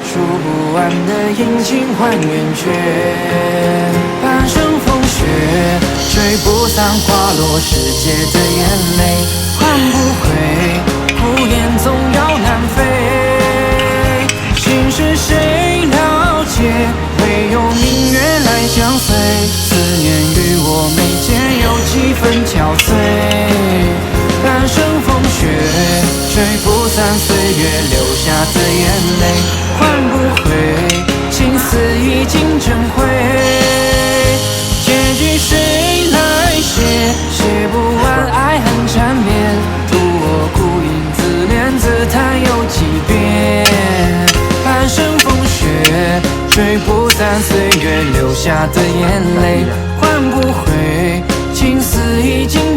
数不完的阴晴换圆缺，半生风雪，吹不散滑落世界的眼泪，换不回，胡言总要南飞。心事谁了解？唯有明月来相随。思念与我眉间有几分憔悴，半生风雪，吹不散岁月留下的眼泪，换不回，情丝已经成灰。结局谁来写？写不完爱恨缠绵，图我孤影自怜自叹有几遍。半生风雪，吹不散岁月留下的眼泪，换不回，情丝已经